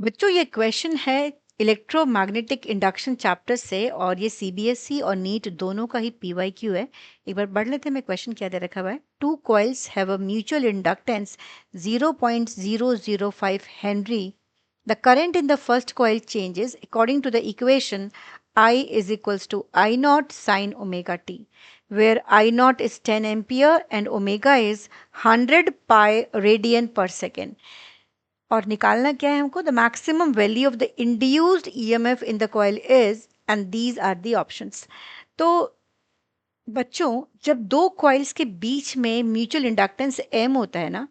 बच्चों ये क्वेश्चन है इलेक्ट्रोमैग्नेटिक इंडक्शन चैप्टर से और ये सीबीएसई और नीट दोनों का ही पीवाईक्यू है। एक बार पढ़ लेते हैं मैं क्वेश्चन क्या दे रखा हुआ है। Two coils have a mutual inductance 0.005 henry. The current in the first coil changes according to the equation I is equals to I naught sin omega t, where I naught is 10 ampere and omega is 100 pi radian per second. और निकालना क्या है हमको? The maximum value of the induced EMF in the coil is, and these are the options. तो बच्चों जब दो coils के बीच में म्यूचुअल इंडक्टेंस एम होता है ना,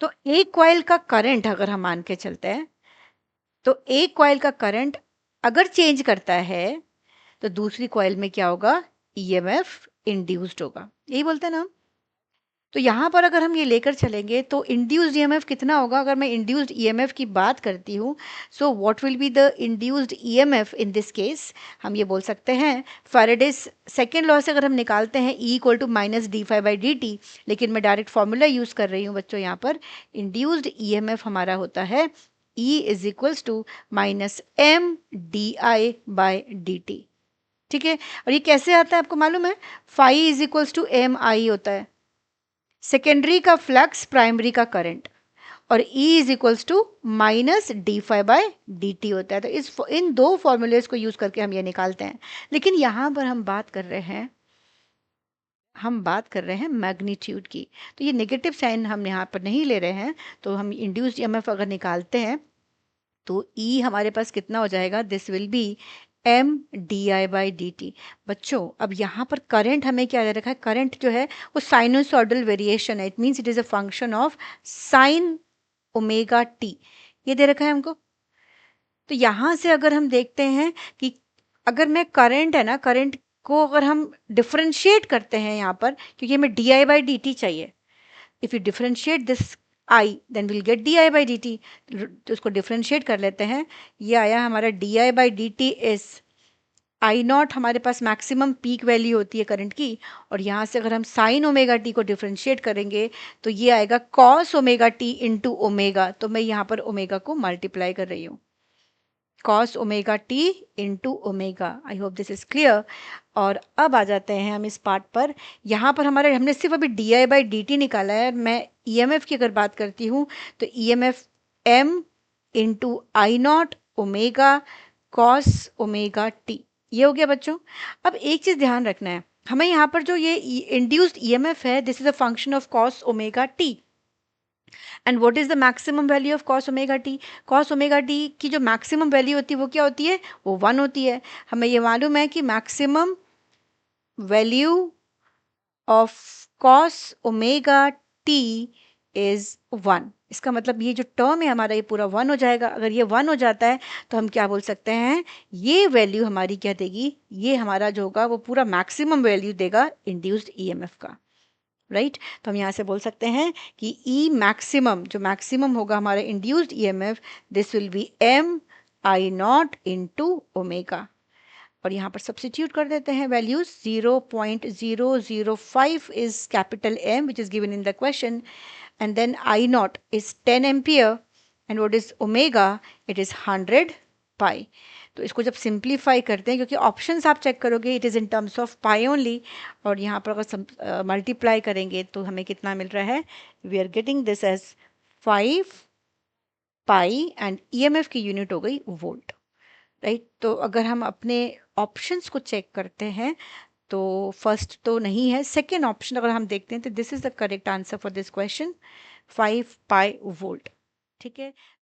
तो एक कॉइल का करंट अगर हम मान के चलते हैं तो एक कॉइल का करंट अगर चेंज करता है तो दूसरी कॉइल में क्या होगा? ईएमएफ इंड्यूस्ड होगा। यही बोलते हैं ना हम। तो यहाँ पर अगर हम ये लेकर चलेंगे तो इंड्यूस्ड ईएमएफ कितना होगा? अगर मैं इंड्यूस्ड ईएमएफ की बात करती हूँ, so what will be the induced EMF in this case? हम ये बोल सकते हैं फैराडेज सेकेंड लॉ से अगर हम निकालते हैं E equal to minus D phi by D t, लेकिन मैं डायरेक्ट फॉर्मूला यूज़ कर रही हूँ बच्चों। यहाँ पर इंड्यूस्ड ईएमएफ हमारा होता है E is equals to minus M d I by D t. ठीक है, और ये कैसे आता है आपको मालूम है? Phi is equals to M I होता है, सेकेंडरी का फ्लक्स प्राइमरी का करंट, और E is equals to minus D phi by D T होता है। तो इन दो फॉर्मूलेज को यूज करके हम ये निकालते हैं। लेकिन यहाँ पर हम बात कर रहे हैं मैग्नीट्यूड की, तो ये नेगेटिव साइन हम यहाँ पर नहीं ले रहे हैं। तो हम इंड्यूस्ड ईएमएफ अगर निकालते हैं तो E हमारे पास कितना हो जाएगा? This will be M d I by D t. बच्चों अब यहाँ पर करंट हमें क्या दे रखा है? करंट जो है वो साइनोसॉइडल वेरिएशन है। It means it is a function of sine omega t, ये दे रखा है हमको। तो यहाँ से अगर हम देखते हैं कि अगर मैं करंट है ना, करंट को अगर हम डिफरेंशिएट करते हैं यहाँ पर, क्योंकि हमें D I by D T चाहिए। If you differentiate this I then will get D I by D T. तो उसको डिफरेंशिएट कर लेते हैं। ये आया हमारा D I by D T is I naught, हमारे पास मैक्सिमम पीक वैल्यू होती है करंट की, और यहाँ से अगर हम साइन ओमेगा टी को डिफरेंशिएट करेंगे तो ये आएगा cos omega T into omega. तो मैं यहाँ पर ओमेगा को मल्टीप्लाई कर रही हूँ, cos omega T into omega. I hope this is clear. और अब आ जाते हैं हम इस पार्ट पर। यहाँ पर हमने सिर्फ अभी D I by D T निकाला है। मैं ईएमएफ की अगर बात करती हूँ तो EMF M into I naught omega cos omega t, ये हो गया बच्चों। अब एक चीज़ ध्यान रखना है हमें, यहाँ पर जो ये इंड्यूस्ड ईएमएफ है this is a function of cos omega T. And what is the maximum value of cos omega T? Cos omega T की जो मैक्सिमम वैल्यू होती है वो क्या होती है? वो 1 होती है। हमें ये मालूम है कि maximum value of cos omega T is 1। इसका मतलब ये जो टर्म है हमारा ये पूरा 1 हो जाएगा। अगर ये 1 हो जाता है तो हम क्या बोल सकते हैं? ये वैल्यू हमारी क्या देगी? ये हमारा जो होगा वो पूरा मैक्सिमम वैल्यू देगा इंड्यूस्ड ईएमएफ का, राइट। तो हम यहाँ से बोल सकते हैं कि ई मैक्सिमम, जो मैक्सिमम होगा हमारा induced EMF, this will be M I naught into omega. और यहाँ पर सब्सटीट्यूट कर देते हैं values. 0.005 is capital M which is given in the question, and then I naught is 10 ampere, and what is omega? It is 100 pi. तो इसको जब simplify करते हैं, क्योंकि ऑप्शंस आप चेक करोगे it is in terms of pi only, और यहाँ पर अगर मल्टीप्लाई करेंगे तो हमें कितना मिल रहा है? We are getting this as 5 pi, and EMF की यूनिट हो गई वोल्ट, राइट। तो अगर हम अपने ऑप्शंस को चेक करते हैं तो फर्स्ट तो नहीं है, सेकेंड ऑप्शन अगर हम देखते हैं तो this is the correct answer for this question, 5 pi volt. ठीक है।